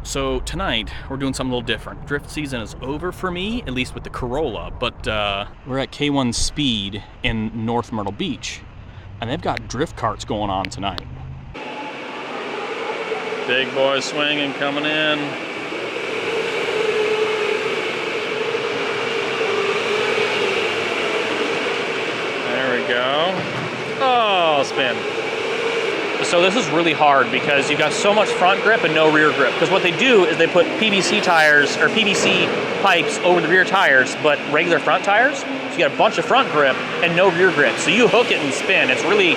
So tonight, we're doing something a little different. Drift season is over for me, at least with the Corolla, but we're at K1 Speed in North Myrtle Beach, and they've got drift carts going on tonight. Big boy swinging, coming in. There we go. Oh, spin. So this is really hard because you've got so much front grip and no rear grip. Because what they do is they put PVC tires or PVC pipes over the rear tires, but regular front tires. So you got a bunch of front grip and no rear grip. So you hook it and spin. It's really,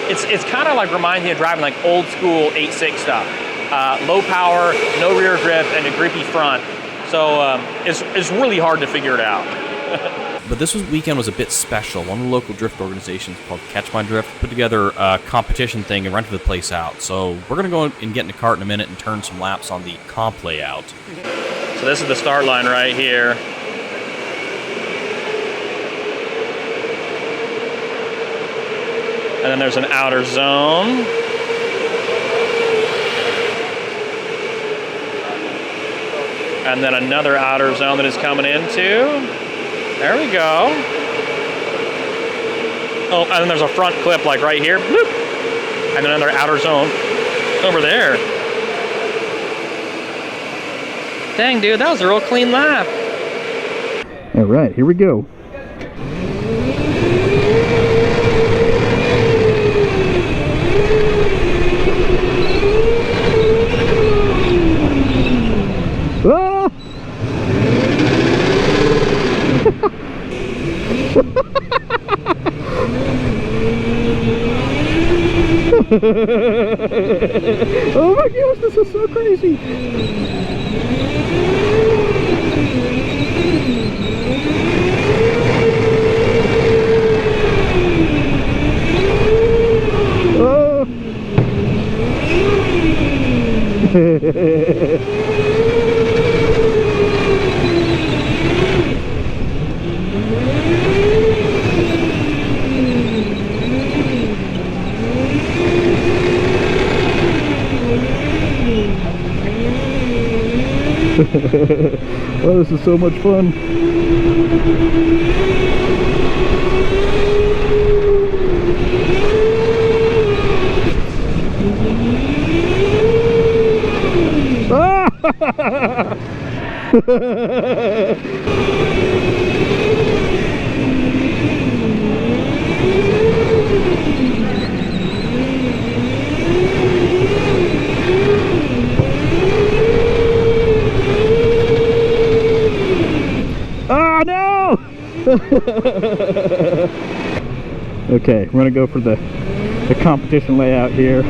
it's kind of like reminds me of driving like old school 8.6 stuff. Low power, no rear grip, and a grippy front. So it's really hard to figure it out. But this weekend was a bit special. One of the local drift organizations called Catch My Drift put together a competition thing and rented the place out. So we're going to go and get in a cart in a minute and turn some laps on the comp layout. So this is the start line right here. And then there's an outer zone. And then another outer zone that is coming into. There we go. Oh, and then there's a front clip like right here. Bloop. And then another outer zone over there. Dang, dude, that was a real clean lap. All right, here we go. Ah! Oh my gosh, this is so crazy. Oh. Oh, this is so much fun. Ah! Oh no! Okay, we're gonna go for the competition layout here.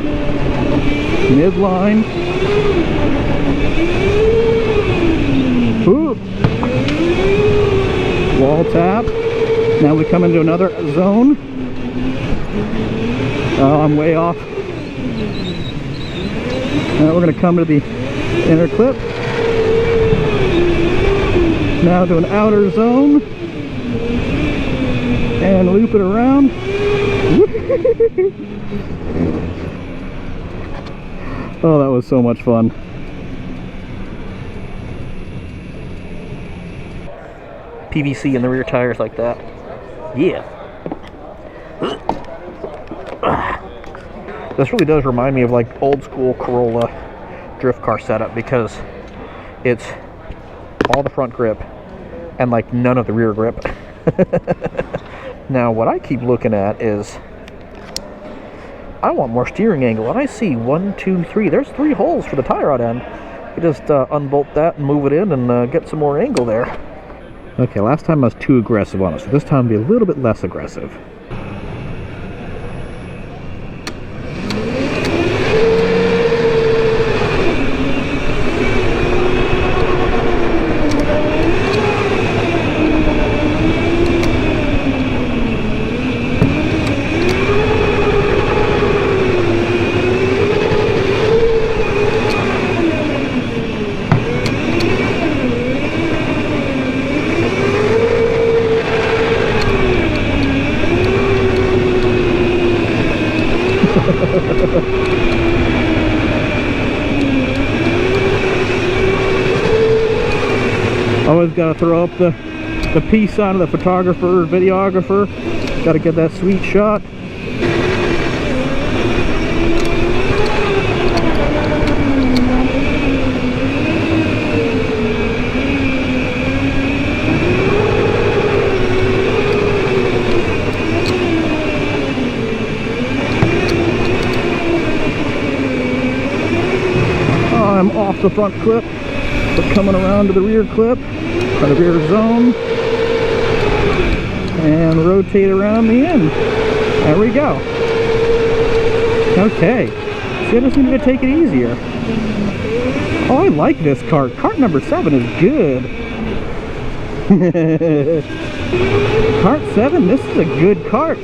Midline. Ooh. Wall tap. Now we come into another zone. Oh, I'm way off. Now we're gonna come to the inner clip. Now to an outer zone and loop it around. Oh, that was so much fun. PVC in the rear tires like that. Yeah. This really does remind me of like old school Corolla drift car setup because it's all the front grip and like none of the rear grip. Now what I keep looking at is I want more steering angle, and I see 1, 2, 3. There's 3 holes for the tie rod end. You just unbolt that and move it in and get some more angle there. Okay, last time I was too aggressive on it, so this time I'll be a little bit less aggressive. Always got to throw up the peace sign of the photographer, videographer. Got to get that sweet shot. I'm off the front clip, but coming around to the rear clip, or the rear zone, and rotate around the end. There we go. Okay, see, I just needed to take it easier. Oh, I like this kart. Kart number 7 is good. Kart 7, this is a good kart.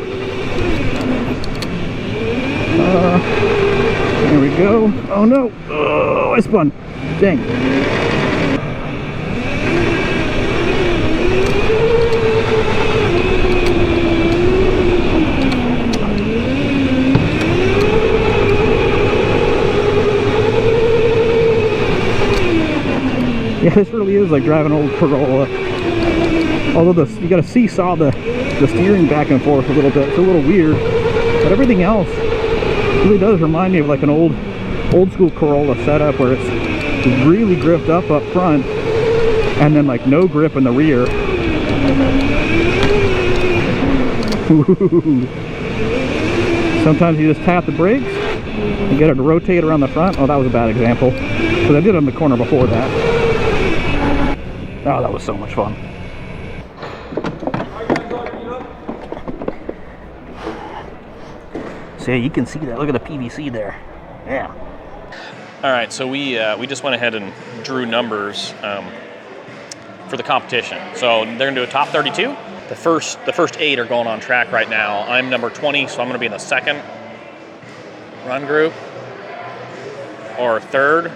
There we go. Oh no! Oh, I spun. Dang. Yeah, this really is like driving an old Corolla. Although you gotta seesaw the steering back and forth a little bit. It's a little weird. But everything else really does remind me of like an old school Corolla setup where it's really gripped up front and then like no grip in the rear. Sometimes you just tap the brakes and get it to rotate around the front. Oh, that was a bad example because I did it on the corner before that. Oh, that was so much fun. So yeah, you can see that. Look at the PVC there. Yeah. All right, so we just went ahead and drew numbers for the competition. So they're gonna do a top 32. The first 8 are going on track right now. I'm number 20, so I'm gonna be in the second run group or third.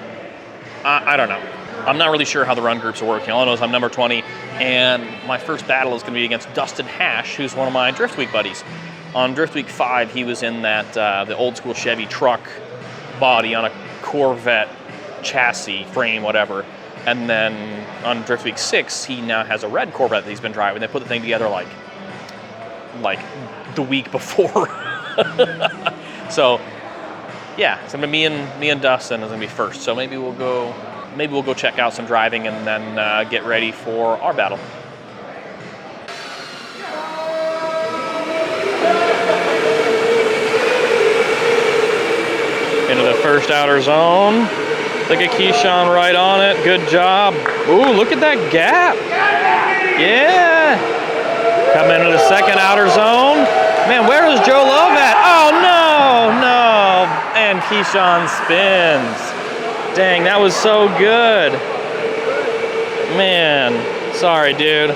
I don't know. I'm not really sure how the run groups are working. All I know is I'm number 20, and my first battle is gonna be against Dustin Hash, who's one of my Drift Week buddies. On Drift Week 5, he was in that the old school Chevy truck body on a Corvette chassis, frame, whatever. And then on Drift Week 6, he now has a red Corvette that he's been driving. They put the thing together like the week before. So yeah, so me and Dustin is gonna be first. So maybe we'll go check out some driving and then get ready for our battle. Into the first outer zone. Look at Keyshawn right on it. Good job. Ooh, look at that gap. Yeah. Coming into the second outer zone. Man, where is Joe Love at? Oh, no. And Keyshawn spins. Dang, that was so good. Man, sorry, dude.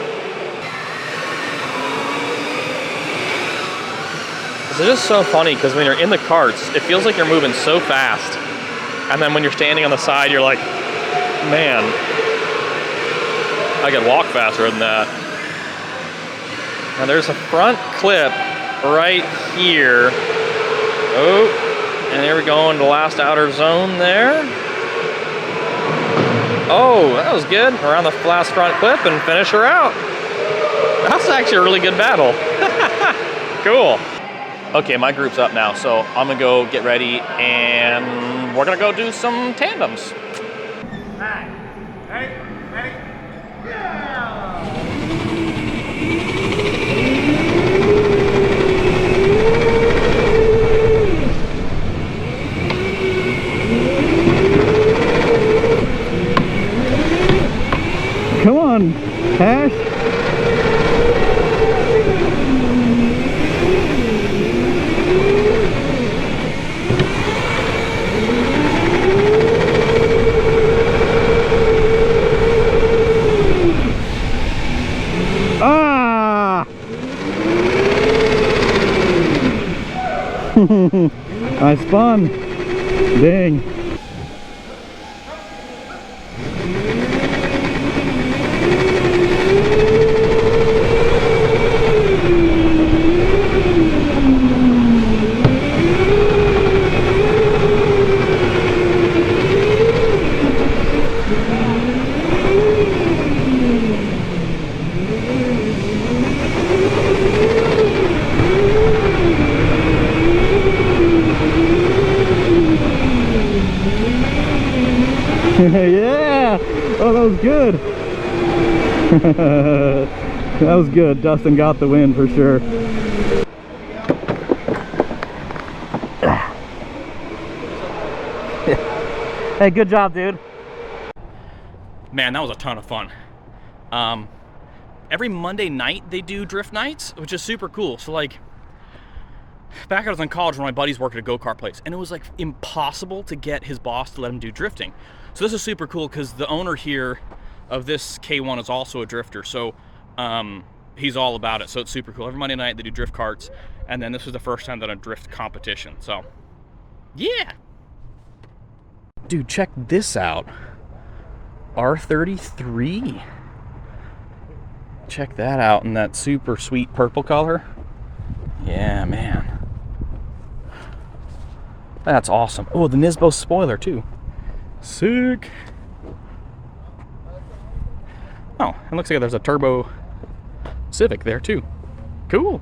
It's just so funny because when you're in the karts, it feels like you're moving so fast. And then when you're standing on the side, you're like, man, I could walk faster than that. Now there's a front clip right here. Oh, and there we go into the last outer zone there. Oh, that was good. Around the last front clip and finish her out. That's actually a really good battle. Cool. Okay, my group's up now, so I'm gonna go get ready and we're gonna go do some tandems. Ready? Yeah! Come on, Hash. I spun. Dang. Yeah! Oh, that was good. That was good. Dustin got the win for sure. Hey, good job, dude. Man, that was a ton of fun. Every Monday night they do drift nights, which is super cool. So like, back I was in college when my buddies worked at a go-kart place, and it was like impossible to get his boss to let him do drifting. So this is super cool because the owner here of this K1 is also a drifter, so he's all about it. So it's super cool. Every Monday night they do drift karts, and then this was the first time that a drift competition. So yeah. Dude, check this out. R33. Check that out in that super sweet purple color. Yeah, man. That's awesome. Oh, the Nisbo spoiler too. Sick. Oh, it looks like there's a turbo Civic there too. Cool.